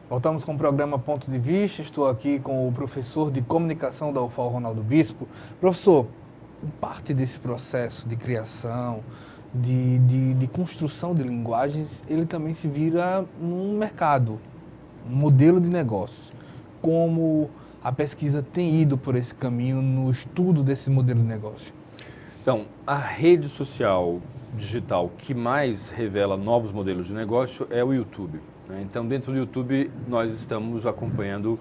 Voltamos com o programa Ponto de Vista. Estou aqui com o professor de comunicação da UFAL, Ronaldo Bispo. Professor, parte desse processo de criação, de construção de linguagens, ele também se vira num mercado, um modelo de negócios. Como a pesquisa tem ido por esse caminho no estudo desse modelo de negócio? Então, a rede social digital que mais revela novos modelos de negócio é o YouTube, né? Então, dentro do YouTube, nós estamos acompanhando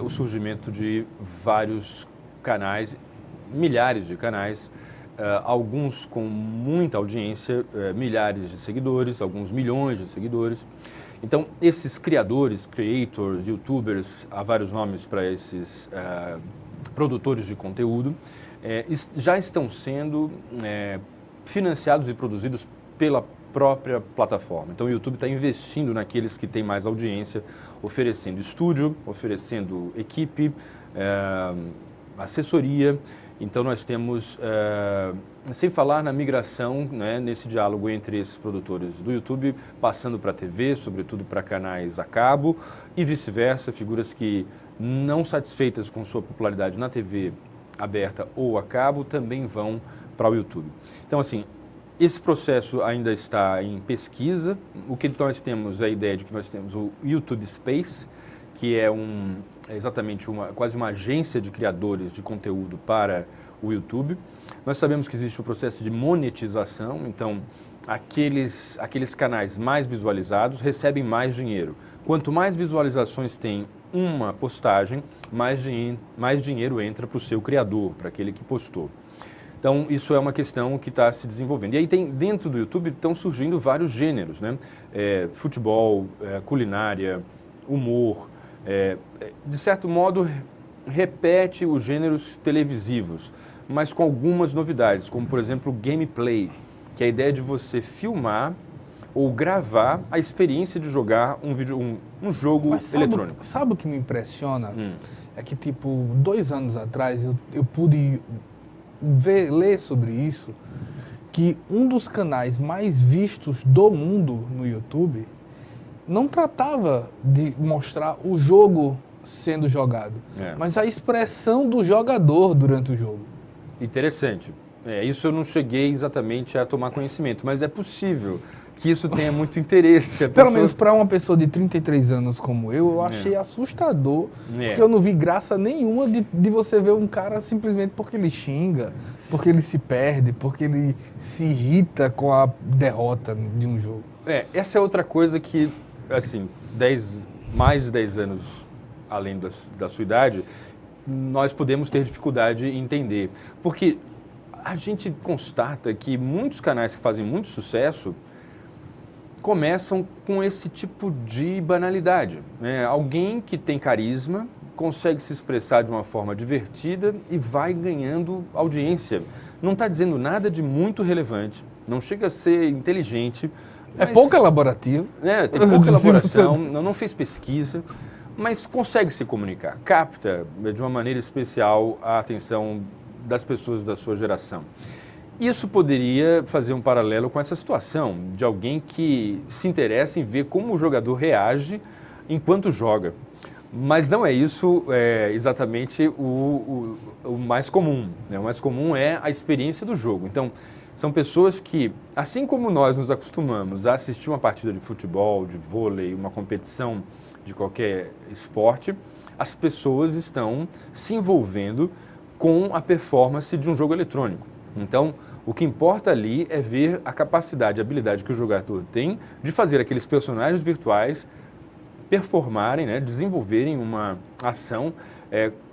o surgimento de vários canais, milhares de canais, alguns com muita audiência, milhares de seguidores, alguns milhões de seguidores. Então, esses criadores, creators, youtubers, há vários nomes para esses produtores de conteúdo, já estão sendo financiados e produzidos pela própria plataforma. Então, o YouTube está investindo naqueles que têm mais audiência, oferecendo estúdio, oferecendo equipe, assessoria. Então, nós temos, sem falar na migração, né, nesse diálogo entre esses produtores do YouTube, passando para a TV, sobretudo para canais a cabo, e vice-versa, figuras que, não satisfeitas com sua popularidade na TV aberta ou a cabo, também vão para o YouTube. Então, assim, esse processo ainda está em pesquisa. O que nós temos é a ideia de que nós temos o YouTube Space, que é exatamente quase uma agência de criadores de conteúdo para o YouTube. Nós sabemos que existe o processo de monetização, então aqueles canais mais visualizados recebem mais dinheiro. Quanto mais visualizações tem uma postagem, mais dinheiro entra para o seu criador, para aquele que postou. Então, isso é uma questão que está se desenvolvendo. E aí dentro do YouTube estão surgindo vários gêneros, né? Futebol, culinária, humor, de certo modo repete os gêneros televisivos, mas com algumas novidades, como por exemplo gameplay, que é a ideia de você filmar ou gravar a experiência de jogar um jogo eletrônico. Sabe o que me impressiona? É que, tipo, 2 anos atrás eu pude ler sobre isso, que um dos canais mais vistos do mundo no YouTube não tratava de mostrar o jogo sendo jogado, mas a expressão do jogador durante o jogo. Interessante. Isso eu não cheguei exatamente a tomar conhecimento, mas é possível que isso tenha muito interesse. Pelo menos para uma pessoa de 33 anos como eu achei assustador, porque eu não vi graça nenhuma de você ver um cara simplesmente porque ele xinga, porque ele se perde, porque ele se irrita com a derrota de um jogo. Essa é outra coisa que, assim, mais de 10 anos além da sua idade, nós podemos ter dificuldade em entender. Porque a gente constata que muitos canais que fazem muito sucesso começam com esse tipo de banalidade, né? Alguém que tem carisma, consegue se expressar de uma forma divertida e vai ganhando audiência. Não está dizendo nada de muito relevante, não chega a ser inteligente. É pouco elaborativo. Tem pouca elaboração, não fez pesquisa, mas consegue se comunicar, capta de uma maneira especial a atenção das pessoas da sua geração. Isso poderia fazer um paralelo com essa situação de alguém que se interessa em ver como o jogador reage enquanto joga. Mas não é isso exatamente o mais comum, né? O mais comum é a experiência do jogo. Então, são pessoas que, assim como nós nos acostumamos a assistir uma partida de futebol, de vôlei, uma competição de qualquer esporte, as pessoas estão se envolvendo com a performance de um jogo eletrônico. Então, o que importa ali é ver a capacidade, a habilidade que o jogador tem de fazer aqueles personagens virtuais performarem, né, desenvolverem uma ação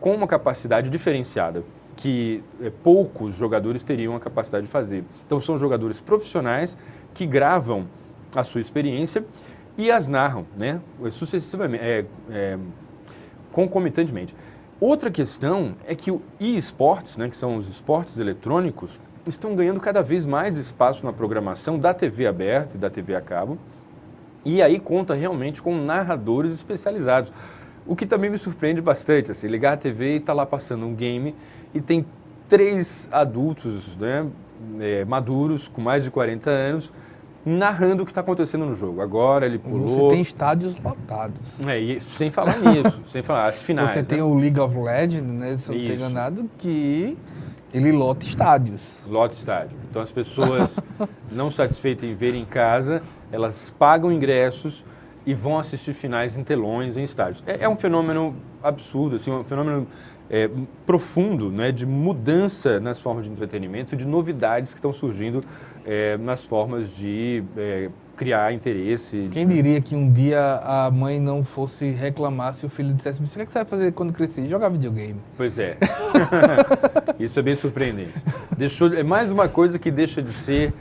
com uma capacidade diferenciada, que poucos jogadores teriam a capacidade de fazer. Então, são jogadores profissionais que gravam a sua experiência e as narram, né, sucessivamente, concomitantemente. Outra questão é que o e-sports, né, que são os esportes eletrônicos, estão ganhando cada vez mais espaço na programação da TV aberta e da TV a cabo, e aí conta realmente com narradores especializados. O que também me surpreende bastante, assim, ligar a TV e está lá passando um game e tem 3 adultos, né, maduros, com mais de 40 anos, narrando o que está acontecendo no jogo. Agora ele pulou. Você tem estádios lotados. E sem falar nisso, sem falar as finais. Você tem o League of Legends, né? Se eu não estou enganado, que ele lota estádios. Lota estádio. Então as pessoas não satisfeitas em ver em casa, elas pagam ingressos e vão assistir finais em telões, em estádios. É um fenômeno absurdo, assim, um fenômeno profundo, né, de mudança nas formas de entretenimento, de novidades que estão surgindo nas formas de criar interesse. Quem diria que um dia a mãe não fosse reclamar se o filho dissesse: o que você vai fazer quando crescer? Jogar videogame. Pois é. Isso é bem surpreendente. É mais uma coisa que deixa de ser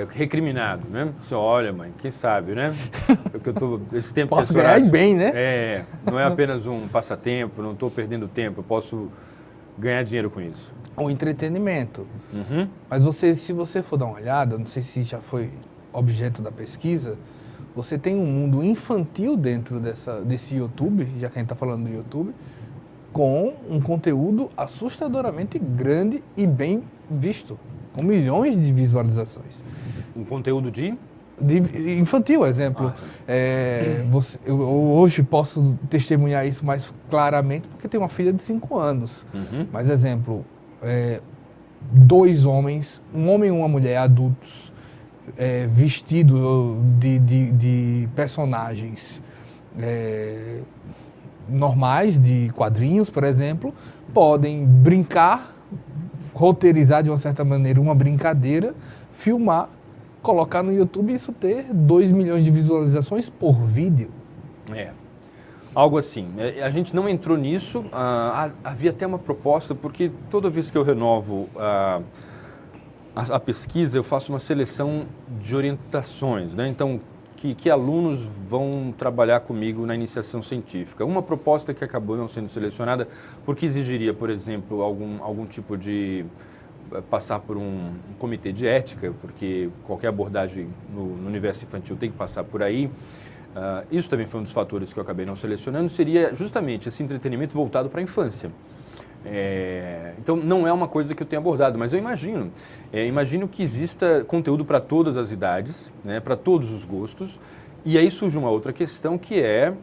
recriminado, né? Você olha, mãe, quem sabe, né? Porque eu tô esse tempo posso ganhar bem, né? Não é apenas um passatempo, não estou perdendo tempo, eu posso ganhar dinheiro com isso. O entretenimento. Uhum. Mas se você for dar uma olhada, não sei se já foi objeto da pesquisa, você tem um mundo infantil dentro desse YouTube, já que a gente está falando do YouTube, com um conteúdo assustadoramente grande e bem visto, com milhões de visualizações. Um conteúdo de infantil, exemplo. Eu hoje posso testemunhar isso mais claramente porque tenho uma filha de 5 anos. Uhum. Mas, exemplo, 2 homens, um homem e uma mulher adultos, vestidos de personagens normais, de quadrinhos, por exemplo, podem brincar, roteirizar de uma certa maneira uma brincadeira, filmar, colocar no YouTube e isso ter 2 milhões de visualizações por vídeo. Algo assim. A gente não entrou nisso, havia até uma proposta, porque toda vez que eu renovo a pesquisa, eu faço uma seleção de orientações, né? Então, que alunos vão trabalhar comigo na iniciação científica. Uma proposta que acabou não sendo selecionada porque exigiria, por exemplo, algum tipo de passar por um comitê de ética, porque qualquer abordagem no universo infantil tem que passar por aí. Isso também foi um dos fatores que eu acabei não selecionando, seria justamente esse entretenimento voltado para a infância. Então, não é uma coisa que eu tenho abordado, mas eu imagino que exista conteúdo para todas as idades, né, para todos os gostos, e aí surge uma outra questão que é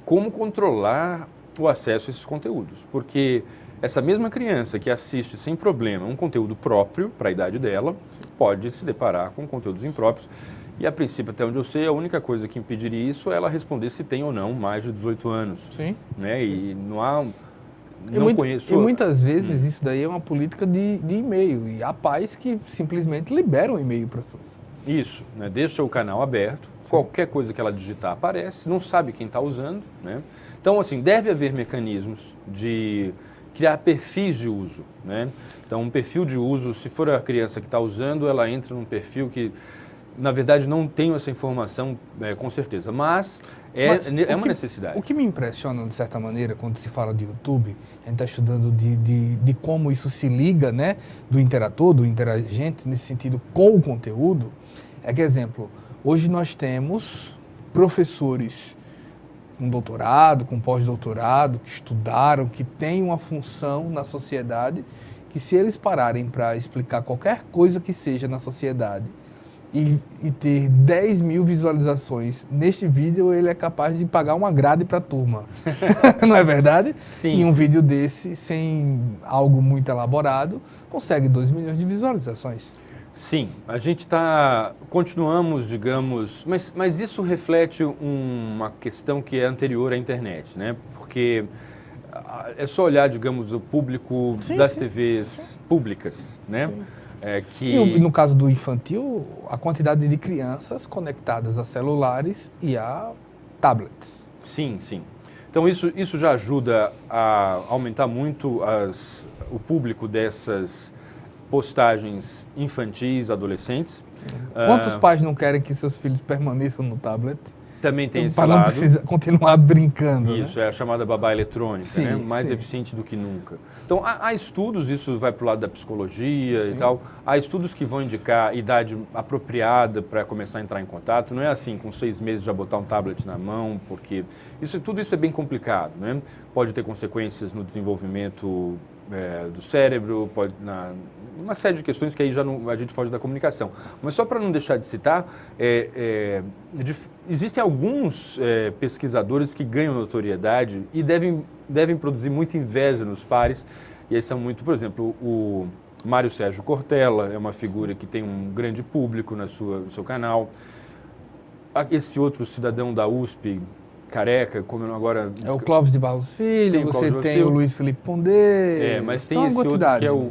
como controlar o acesso a esses conteúdos, porque essa mesma criança que assiste sem problema um conteúdo próprio para a idade dela, pode se deparar com conteúdos impróprios. E, a princípio, até onde eu sei, a única coisa que impediria isso é ela responder se tem ou não mais de 18 anos. Sim. Né? E não há... E muitas vezes isso daí é uma política de e-mail. E há pais que simplesmente liberam o e-mail para as pessoas. Isso, né? Deixa o canal aberto, sim, qualquer coisa que ela digitar aparece, não sabe quem está usando, né? Então, assim, deve haver mecanismos de criar perfis de uso, né? Então, um perfil de uso, se for a criança que está usando, ela entra num perfil que, na verdade, não tenho essa informação com certeza, mas é uma necessidade. O que me impressiona, de certa maneira, quando se fala de YouTube, a gente está estudando de como isso se liga, né, do interator, do interagente, nesse sentido, com o conteúdo, é que, exemplo, hoje nós temos professores com doutorado, com pós-doutorado, que estudaram, que têm uma função na sociedade, que se eles pararem para explicar qualquer coisa que seja na sociedade, e ter 10 mil visualizações neste vídeo, ele é capaz de pagar uma grade para a turma. Não é verdade? Sim, e um vídeo desse, sem algo muito elaborado, consegue 2 milhões de visualizações. Sim, a gente continuamos, digamos, mas isso reflete uma questão que é anterior à internet, né? Porque é só olhar, digamos, o público das TVs públicas, né? Sim. E no caso do infantil, a quantidade de crianças conectadas a celulares e a tablets. Sim, sim. Então isso já ajuda a aumentar muito o público dessas postagens infantis, adolescentes. Quantos pais não querem que seus filhos permaneçam no tablet? Também tem esse lado. Para não precisar continuar brincando. Isso, né? É a chamada babá eletrônica, sim, né? Mais eficiente do que nunca. Então, há estudos, isso vai para o lado da psicologia, sim, e tal, há estudos que vão indicar idade apropriada para começar a entrar em contato. Não é assim, com 6 meses já botar um tablet na mão, porque tudo isso é bem complicado, né? Pode ter consequências no desenvolvimento do cérebro, uma série de questões que aí já não, a gente foge da comunicação. Mas só para não deixar de citar, existem alguns pesquisadores que ganham notoriedade e devem produzir muita inveja nos pares, e aí são muito, por exemplo, o Mário Sérgio Cortella é uma figura que tem um grande público no seu canal. Esse outro cidadão da USP, careca, como eu agora... É o Clóvis de Barros Filho, você tem o Luiz Felipe Pondé... mas tem esse outro que é o...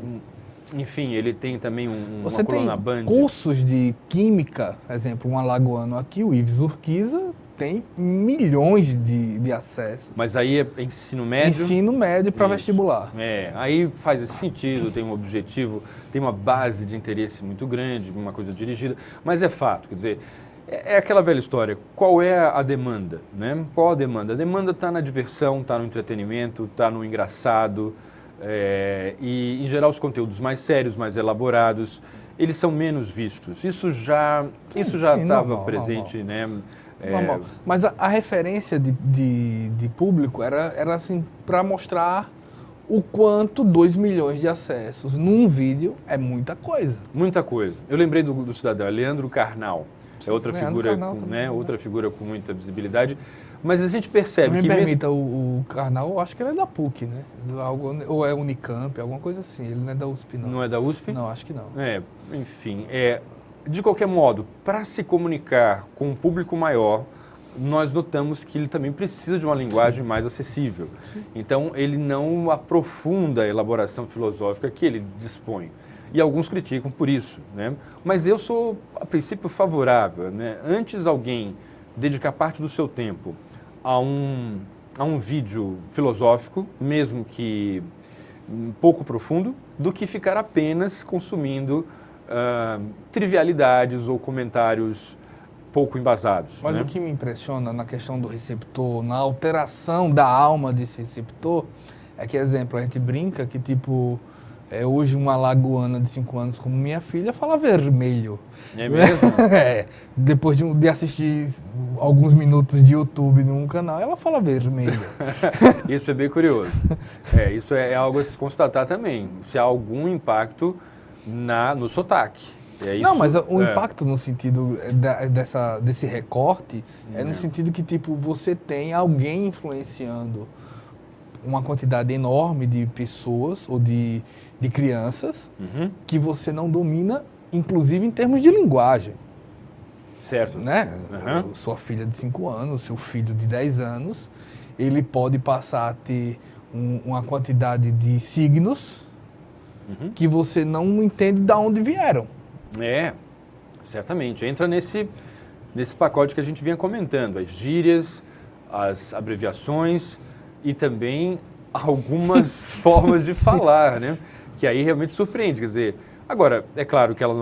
Enfim, ele tem também uma coluna na Band. Cursos de química, exemplo, um alagoano aqui, o Ives Urquiza, tem milhões de acessos. Mas aí é ensino médio? Ensino médio para vestibular. Aí faz esse sentido, tem um objetivo, tem uma base de interesse muito grande, uma coisa dirigida, mas é fato, quer dizer, é aquela velha história, qual é a demanda, né? Qual a demanda? A demanda está na diversão, está no entretenimento, está no engraçado, e em geral os conteúdos mais sérios, mais elaborados, eles são menos vistos. Isso já estava presente, normal. Né? Normal. Mas a referência de público era assim, para mostrar o quanto 2 milhões de acessos num vídeo é muita coisa. Muita coisa. Eu lembrei do cidadão, Leandro Carnal. É outra figura, outra figura com muita visibilidade. Mas a gente percebe que... Me permita, o Carnal, eu acho que ele é da PUC, né? Ou é Unicamp, alguma coisa assim. Ele não é da USP, não. Não é da USP? Não, acho que não. Enfim, de qualquer modo, para se comunicar com um público maior, nós notamos que ele também precisa de uma linguagem mais acessível. Sim. Então, ele não aprofunda a elaboração filosófica que ele dispõe. E alguns criticam por isso, né? Mas eu sou, a princípio, favorável, né? Antes alguém dedicar parte do seu tempo a um vídeo filosófico, mesmo que pouco profundo, do que ficar apenas consumindo trivialidades ou comentários pouco embasados. Mas né? O que me impressiona na questão do receptor, na alteração da alma desse receptor, é que, exemplo, a gente brinca que, tipo, hoje uma alagoana de 5 anos como minha filha fala vermelho. É mesmo? Depois de assistir alguns minutos de YouTube num canal, ela fala vermelho. Isso é bem curioso. Isso é algo a se constatar também. Se há algum impacto no sotaque. Não, mas o impacto no sentido desse recorte é no sentido que, tipo, você tem alguém influenciando uma quantidade enorme de pessoas ou de crianças que você não domina, inclusive em termos de linguagem. Certo. Né? Sua filha de 5 anos, seu filho de 10 anos, ele pode passar a ter uma quantidade de signos que você não entende de onde vieram. Certamente. Entra nesse pacote que a gente vinha comentando, as gírias, as abreviações e também algumas formas de falar, né? Que aí realmente surpreende, quer dizer, agora, é claro que ela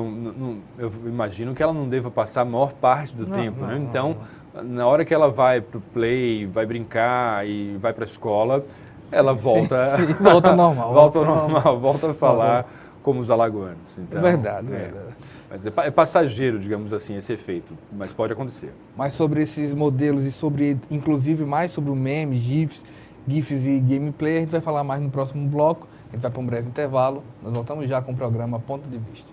eu imagino que ela não deva passar a maior parte do tempo, né? Então, na hora que ela vai pro play, vai brincar e vai para a escola, ela volta... Sim, volta ao normal. Volta a falar como os alagoanos. Então, verdade. Mas é passageiro, digamos assim, esse efeito, mas pode acontecer. Mas sobre esses modelos e sobre, inclusive, mais sobre o meme, GIFs e gameplay, a gente vai falar mais no próximo bloco. A gente vai para um breve intervalo. Nós voltamos já com o programa Ponto de Vista.